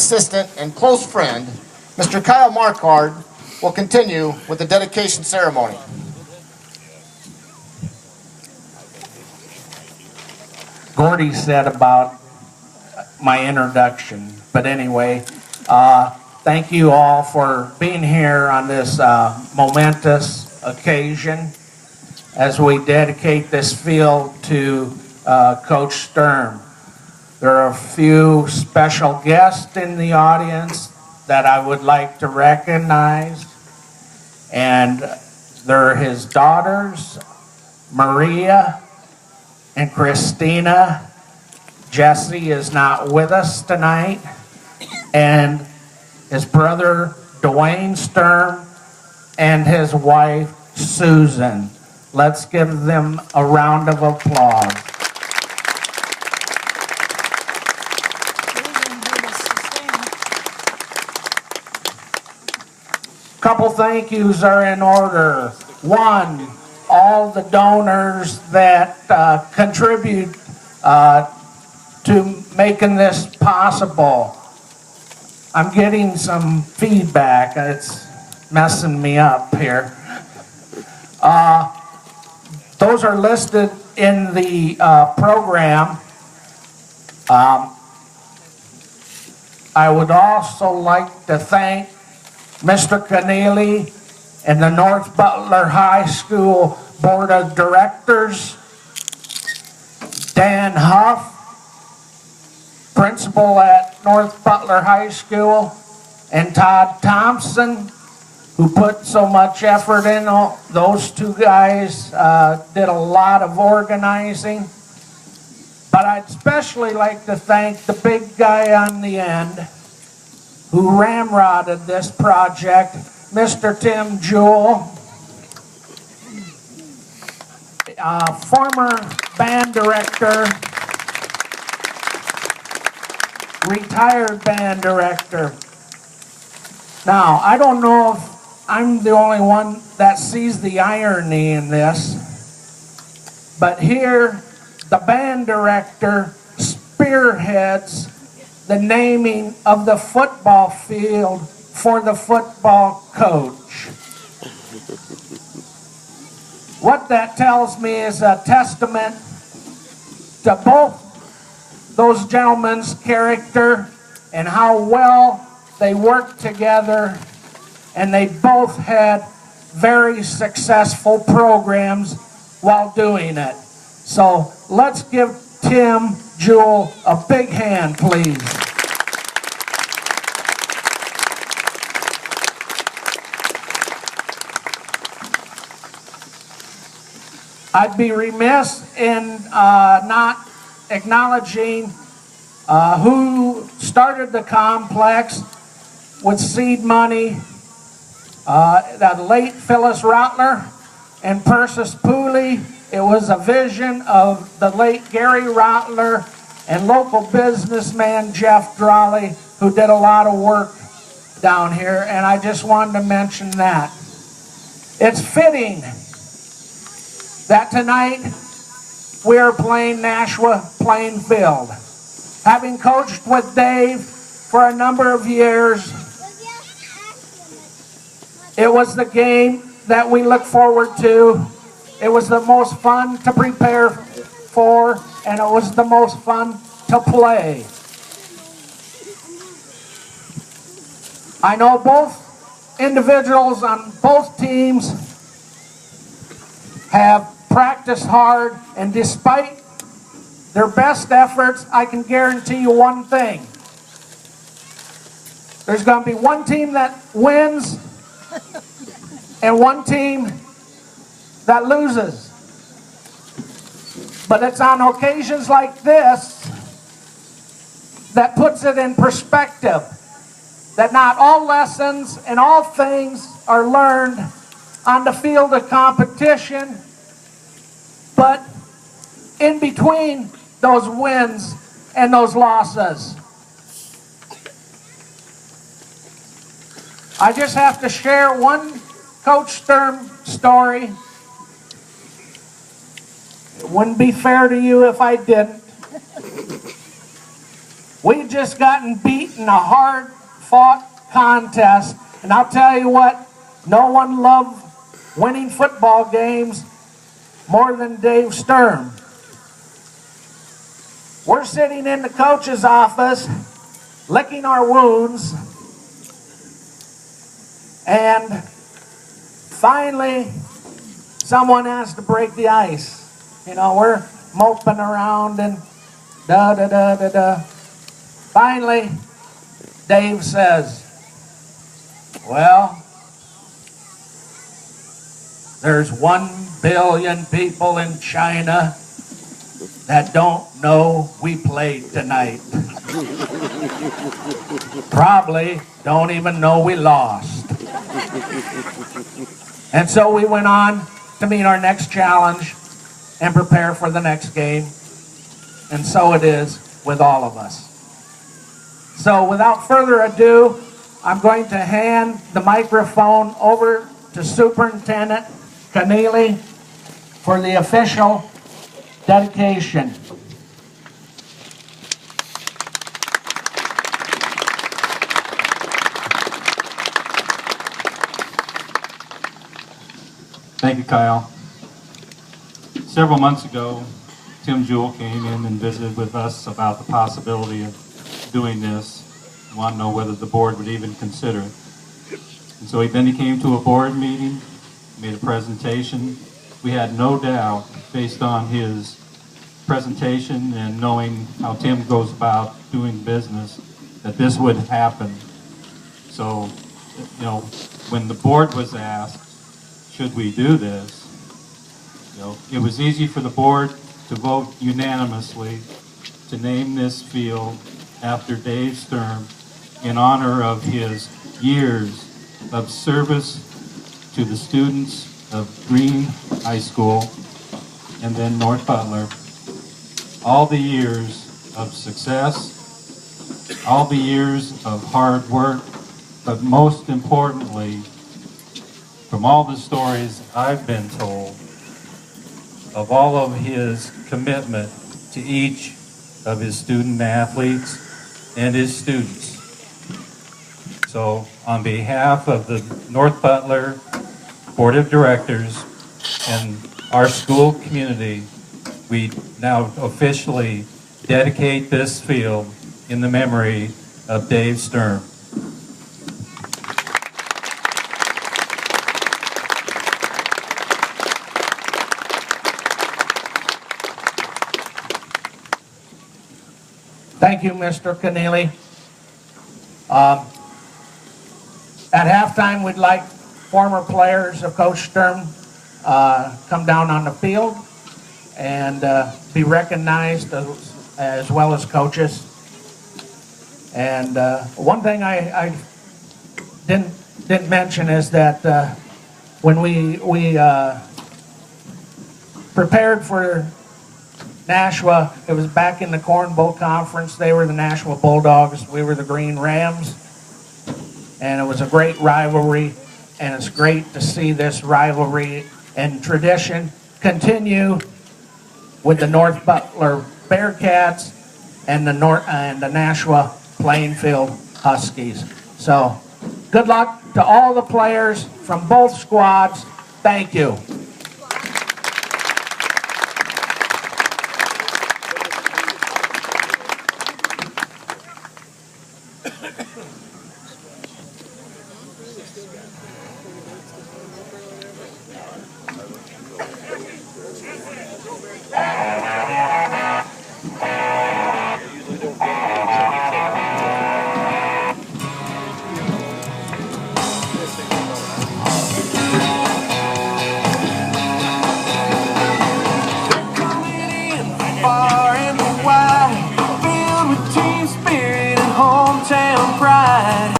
assistant, and close friend, Mr. Kyle Marquardt, will continue with the dedication ceremony. Gordy said about my introduction, but anyway, thank you all for being here on this momentous occasion as we dedicate this field to Coach Sturm. There are a few special guests in the audience that I would like to recognize, and they're his daughters, Maria and Christina. Jesse is not with us tonight, and his brother Dwayne Sturm and his wife Susan. Let's give them a round of applause. Couple thank yous are in order. One, all the donors that contribute to making this possible. I'm getting some feedback. It's messing me up here. Those are listed in the program. I would also like to thank Mr. Keneally and the North Butler High School Board of Directors, Dan Huff, principal at North Butler High School, and Todd Thompson, who put so much effort in. Those two guys did a lot of organizing. But I'd especially like to thank the big guy on the end who ramrodded this project, Mr. Tim Jewell, former band director, retired band director. Now, I don't know if I'm the only one that sees the irony in this, but here the band director spearheads the naming of the football field for the football coach. What that tells me is a testament to both those gentlemen's character and how well they worked together, and they both had very successful programs while doing it. So let's give Tim Jewell a big hand, please. I'd be remiss in not acknowledging who started the complex with seed money, the late Phyllis Rottler and Persis Pooley. It was a vision of the late Gary Rottler and local businessman Jeff Drawley, who did a lot of work down here, and I just wanted to mention that. It's fitting that tonight we are playing Nashua Plainfield. Having coached with Dave for a number of years, it was the game that we look forward to. It was the most fun to prepare for, and it was the most fun to play. I know both individuals on both teams have practiced hard, and despite their best efforts, I can guarantee you one thing. There's going to be one team that wins and one team that loses. But it's on occasions like this that puts it in perspective, that not all lessons and all things are learned on the field of competition, but in between those wins and those losses. I just have to share one Coach Sturm story. It wouldn't be fair to you if I didn't. We just gotten beat in a hard-fought contest, and I'll tell you what, no one loved winning football games more than Dave Sturm. We're sitting in the coach's office, licking our wounds, and finally, someone has to break the ice. You know, we're moping around and da-da-da-da-da. Finally, Dave says, well, there's 1 billion people in China that don't know we played tonight. Probably don't even know we lost. And so we went on to meet our next challenge and prepare for the next game. And so it is with all of us. So without further ado, I'm going to hand the microphone over to Superintendent Keneally for the official dedication. Thank you, Kyle. Several months ago, Tim Jewell came in and visited with us about the possibility of doing this. He wanted to know whether the board would even consider it. And so then he came to a board meeting, made a presentation. We had no doubt, based on his presentation and knowing how Tim goes about doing business, that this would happen. So, you know, when the board was asked, should we do this, you know, it was easy for the board to vote unanimously to name this field after Dave Sturm in honor of his years of service to the students of Green High School and then North Butler. All the years of success, all the years of hard work, but most importantly, from all the stories I've been told, of all of his commitment to each of his student athletes and his students. So on behalf of the North Butler Board of Directors and our school community, we now officially dedicate this field in the memory of Dave Sturm. Thank you, Mr. Keneally. At halftime, we'd like former players of Coach Sturm come down on the field and be recognized as well as coaches. And one thing I didn't mention is that when we prepared for Nashua, it was back in the Corn Bowl Conference. They were the Nashua Bulldogs. We were the Green Rams. And it was a great rivalry. And it's great to see this rivalry and tradition continue with the North Butler Bearcats and the Nashua Plainfield Huskies. So good luck to all the players from both squads. Thank you.